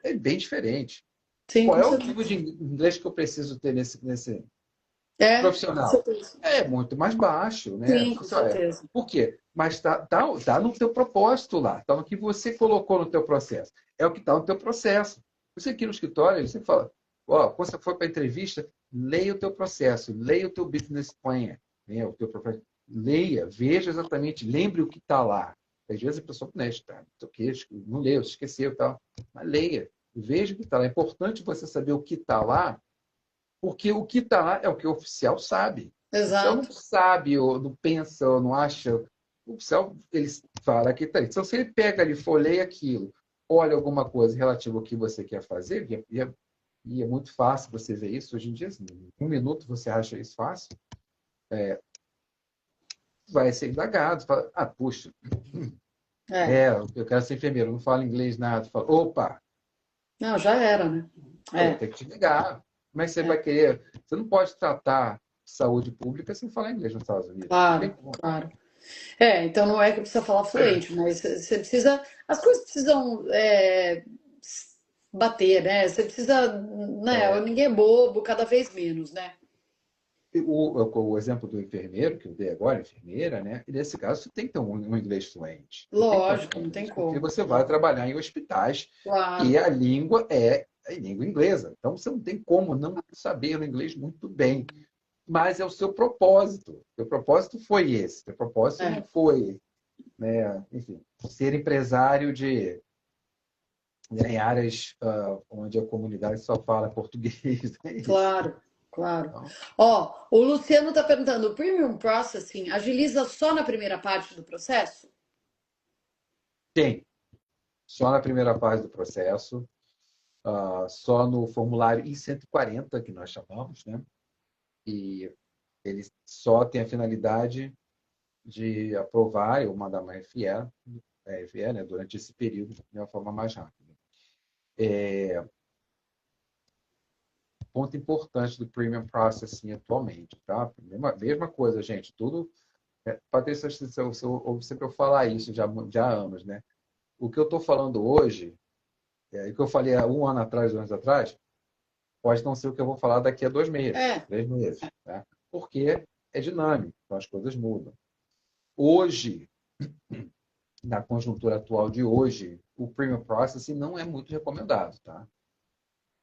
é bem diferente. sim, Qual com é o nível certeza. de inglês que eu preciso ter nesse É, com profissional? certeza. É muito mais baixo, né? Sim, com certeza. Por quê? Mas tá no teu propósito lá, está no que você colocou no teu processo. É o que está no teu processo. Você aqui no escritório, você fala, ó, quando você for para a entrevista, leia o teu processo, leia o teu business plan, né? O teu leia, veja exatamente, lembre o que está lá. Às vezes a pessoa, né, não leu, esqueceu e tal. Mas leia, veja o que está lá. É importante você saber o que está lá, porque o que está lá é o que o oficial sabe. O oficial não Exato. sabe, ou não pensa, ou não acha. O oficial, ele fala que está ali. Então, se ele pega ali, folheia aquilo, olha alguma coisa relativa ao que você quer fazer, e é muito fácil você ver isso hoje em dia. Assim, em 1 minuto você acha isso fácil, vai ser indagado. Fala, puxa, É. eu quero ser enfermeiro, não falo inglês nada. Fala, opa, Não, já era, né? eu vou É, ter que te ligar. Como é que você é. vai querer? Você não pode tratar saúde pública sem falar inglês nos Estados Unidos. Não tem Claro, como. claro. É, então não é que precisa falar fluente, mas você precisa. As coisas precisam bater, né? Você precisa. Né? É, Ninguém é bobo, cada vez menos, né? o exemplo do enfermeiro, que eu dei agora, enfermeira, né? E nesse caso, você tem que ter um inglês fluente. Não tem como Lógico, falar não tem inglês, porque como. você vai trabalhar em hospitais e Claro. a língua é a língua inglesa. Então, você não tem como não saber o inglês muito bem. Mas é o seu propósito. O seu propósito foi esse. O seu propósito não É, foi, né, enfim, ser empresário em áreas onde a comunidade só fala português. É isso. claro, claro. Então, Ó, o Luciano está perguntando: o Premium Processing agiliza só na primeira parte do processo? tem. Só na primeira fase do processo, só no formulário I-140, que nós chamamos, né? E ele só tem a finalidade de aprovar ou mandar uma FE, né, durante esse período de uma forma mais rápida. Ponto importante do Premium Processing atualmente, tá? Mesma coisa, gente, tudo. Patrícia, você ouve sempre eu falar isso já há anos, né? O que eu estou falando hoje, o que eu falei há 1 ano atrás, 2 anos atrás, pode não ser o que eu vou falar daqui a 2 meses, É, 3 meses, tá? Porque é dinâmico, então as coisas mudam. Hoje, na conjuntura atual de hoje, o Premium Processing não é muito recomendado, tá?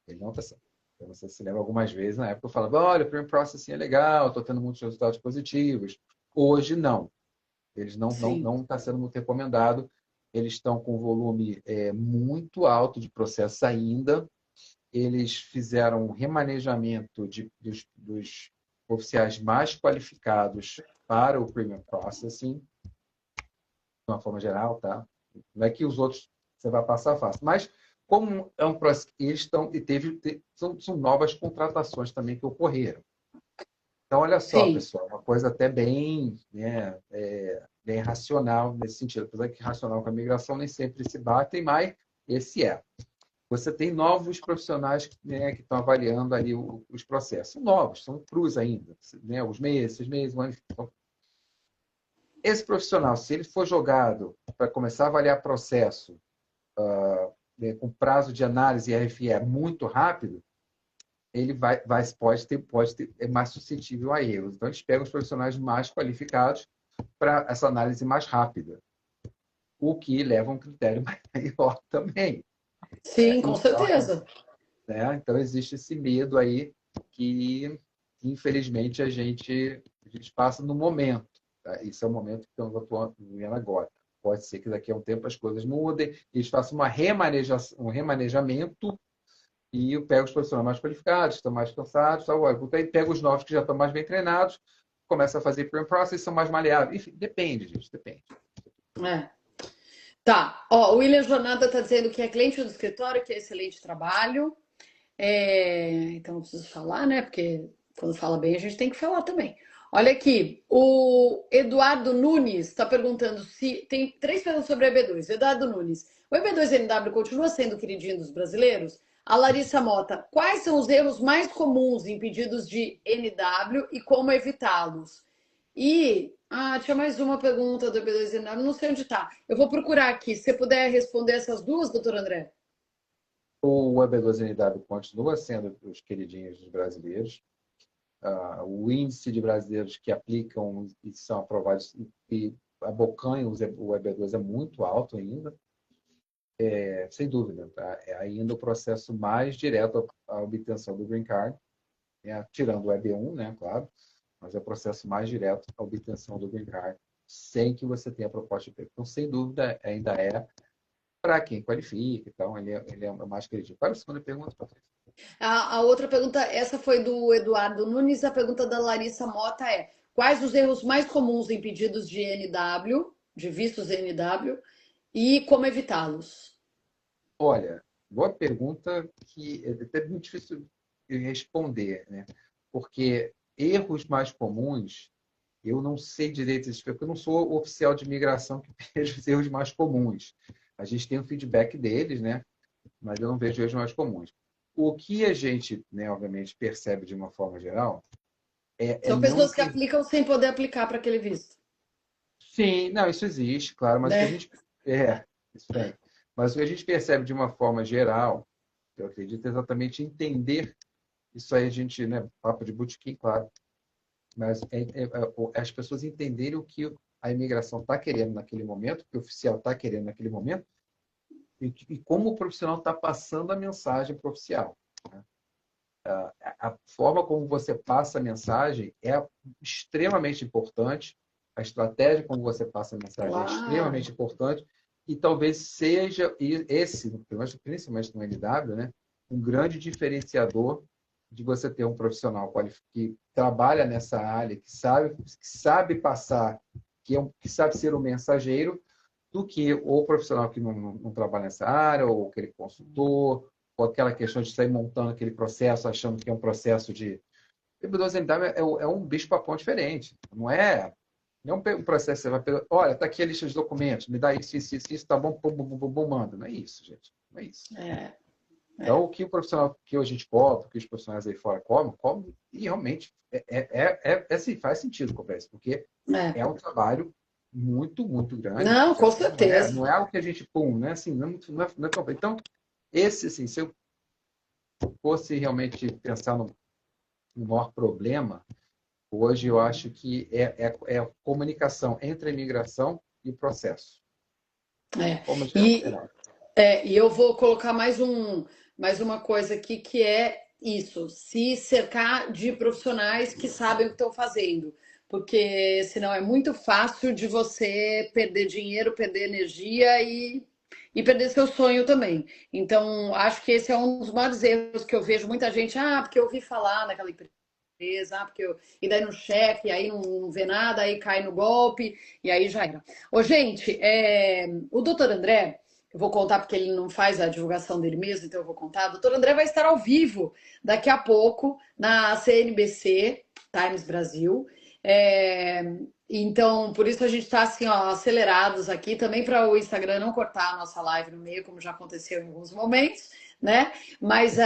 Ele não está sendo. Então, você se lembra algumas vezes, na época eu falava, olha, o Premium Processing é legal, estou tendo muitos resultados positivos. Hoje, não. Eles sim, não está sendo muito recomendado. Eles estão com um volume muito alto de processos ainda. Eles fizeram um remanejamento dos oficiais mais qualificados para o Premium Processing, de uma forma geral, tá? Não é que os outros você vai passar fácil, mas como é um processo, eles estão e são novas contratações também que ocorreram. Então, olha só, sim. pessoal, uma coisa até bem, né, bem racional nesse sentido. Apesar que racional com a migração nem sempre se batem, mas esse é. Você tem novos profissionais, né, que estão avaliando ali os processos. São novos, são crus ainda, né, os meses, 6 meses, um ano. Então, esse profissional, se ele for jogado para começar a avaliar processo com prazo de análise RFE muito rápido, ele pode ter, é mais suscetível a erros. Então, eles pegam os profissionais mais qualificados para essa análise mais rápida, o que leva a um critério maior também. Sim, com certeza. Né? Então, existe esse medo aí que, infelizmente, a gente passa no momento. Tá? Esse é o momento que estamos vivendo agora. Pode ser que daqui a um tempo as coisas mudem, eles façam um remanejamento e eu pego os profissionais mais qualificados, que estão mais cansados, aí pego os novos que já estão mais bem treinados, começa a fazer pre-process, são mais maleáveis. Enfim, depende, gente, depende. É. Tá, ó, o William Jornada está dizendo que é cliente do escritório, que é excelente trabalho. Então não preciso falar, né? Porque quando fala bem, a gente tem que falar também. Olha aqui, o Eduardo Nunes está perguntando se tem 3 perguntas sobre o EB2. Eduardo Nunes, o EB2NW continua sendo o queridinho dos brasileiros? A Larissa Mota, quais são os erros mais comuns em pedidos de NW e como evitá-los? E tinha mais uma pergunta do EB2NW, não sei onde está. Eu vou procurar aqui. Se você puder responder essas duas, doutor André. O EB2NW continua sendo os queridinhos dos brasileiros. O índice de brasileiros que aplicam e são aprovados e abocanham o EB2 é muito alto ainda. Sem dúvida. Tá? É ainda o processo mais direto à obtenção do Green Card, tirando o EB1, né, claro, mas é o processo mais direto à obtenção do Green Card, sem que você tenha proposta de emprego. Então, sem dúvida, ainda é para quem qualifica. Então, ele é mais credível. Para a segunda pergunta, Patrícia. A outra pergunta, essa foi do Eduardo Nunes. A pergunta da Larissa Mota é: quais os erros mais comuns em pedidos de NW, de vistos NW, e como evitá-los? Olha, boa pergunta que é até muito difícil de responder, né? Porque erros mais comuns, eu não sei direito, porque eu não sou oficial de imigração que vejo os erros mais comuns. A gente tem o feedback deles, né? Mas eu não vejo erros mais comuns. O que a gente, né, obviamente, percebe de uma forma geral São não pessoas que entender. aplicam sem poder aplicar para aquele visto. Sim, não, isso existe, claro, mas o que a Né? gente. Isso tem. Mas o que a gente percebe de uma forma geral, eu acredito, é exatamente entender. Isso aí a gente, né, papo de botequim, claro, mas as pessoas entenderem o que a imigração está querendo naquele momento, o que o oficial está querendo naquele momento, e como o profissional está passando a mensagem para o oficial. Né? A forma como você passa a mensagem é extremamente importante, a estratégia como você passa a mensagem é Claro. extremamente importante, e talvez seja esse, principalmente no NW, né, um grande diferenciador de você ter um profissional que trabalha nessa área, que sabe passar, que sabe ser um mensageiro, do que o profissional que não trabalha nessa área, ou aquele consultor, ou aquela questão de sair montando aquele processo, achando que é um processo de... O PB2NW é um bicho-papão diferente. Não é um processo que você vai pegar, olha, está aqui a lista de documentos, me dá isso, tá bom, pum, pum, pum, pum, manda. Não é isso, gente. Não é isso. Então, o que o profissional que a gente cobra, o que os profissionais aí fora cobram, e realmente assim, faz sentido cobrar isso, porque é um trabalho muito, muito grande. Não, com Não certeza. é algo que a gente, pum, né? Assim, não é tão... Então, assim, se eu fosse realmente pensar no maior problema, hoje eu acho que é a comunicação entre a imigração e o processo. Como E, geral. e eu vou colocar mais uma coisa aqui que é isso: se cercar de profissionais que sabem o que estão fazendo. Porque senão é muito fácil de você perder dinheiro, perder energia e perder seu sonho também. Então, acho que esse é um dos maiores erros que eu vejo muita gente, porque eu ouvi falar naquela empresa, e daí não cheque, e aí não vê nada, aí cai no golpe, e aí já era. Ô, gente, o doutor André, eu vou contar porque ele não faz a divulgação dele mesmo, então eu vou contar. O doutor André vai estar ao vivo daqui a pouco na CNBC Times Brasil. Então, por isso a gente está assim, ó, acelerados aqui, também para o Instagram não cortar a nossa live no meio, como já aconteceu em alguns momentos, né? Mas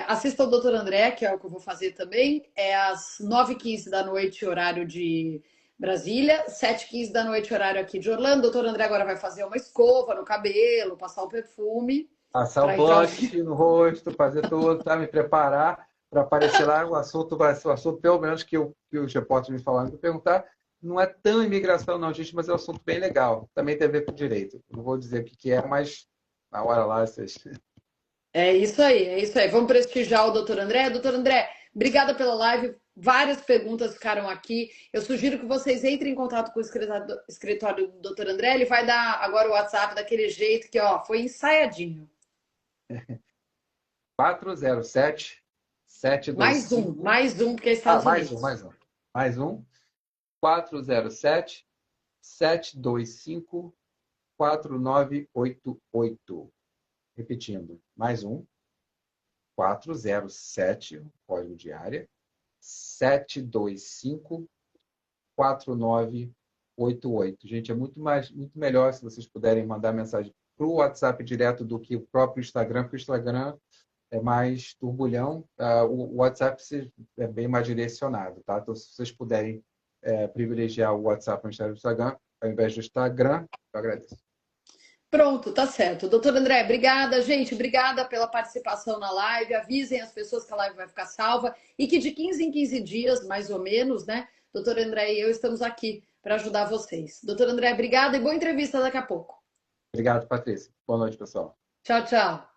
assista o Dr. André, que é o que eu vou fazer também, às 9h15 da noite, horário de Brasília, 7h15 da noite, horário aqui de Orlando. Doutor André agora vai fazer uma escova no cabelo, passar um perfume. Passar o Para entrar blush no rosto, fazer tudo, tá? Me preparar para aparecer lá. O assunto vai ser o assunto, pelo menos, que os repórteres me falaram para perguntar. Não é tão imigração, não, gente, mas é um assunto bem legal. Também tem a ver com direito. Não vou dizer o que é, mas na hora lá vocês. É isso aí, é isso aí. Vamos prestigiar o doutor André. Doutor André, obrigada pela live. Várias perguntas ficaram aqui. Eu sugiro que vocês entrem em contato com o escritório do doutor André. Ele vai dar agora o WhatsApp daquele jeito que, ó, foi ensaiadinho. 407 725. Mais um, porque é Estados Mais um, Unidos. mais um. 407 725 4988. Repetindo, mais um. 407, código de área. 725 4988. Gente, é muito melhor se vocês puderem mandar mensagem para o WhatsApp direto do que o próprio Instagram, porque o Instagram é mais turbulhão, o WhatsApp é bem mais direcionado, tá? Então, se vocês puderem privilegiar o WhatsApp ao invés do Instagram, eu agradeço. Pronto, tá certo. Doutor André, obrigada, gente. Obrigada pela participação na live. Avisem as pessoas que a live vai ficar salva e que de 15 em 15 dias, mais ou menos, né? Doutor André e eu estamos aqui para ajudar vocês. Doutor André, obrigada e boa entrevista daqui a pouco. Obrigado, Patrícia. Boa noite, pessoal. Tchau, tchau.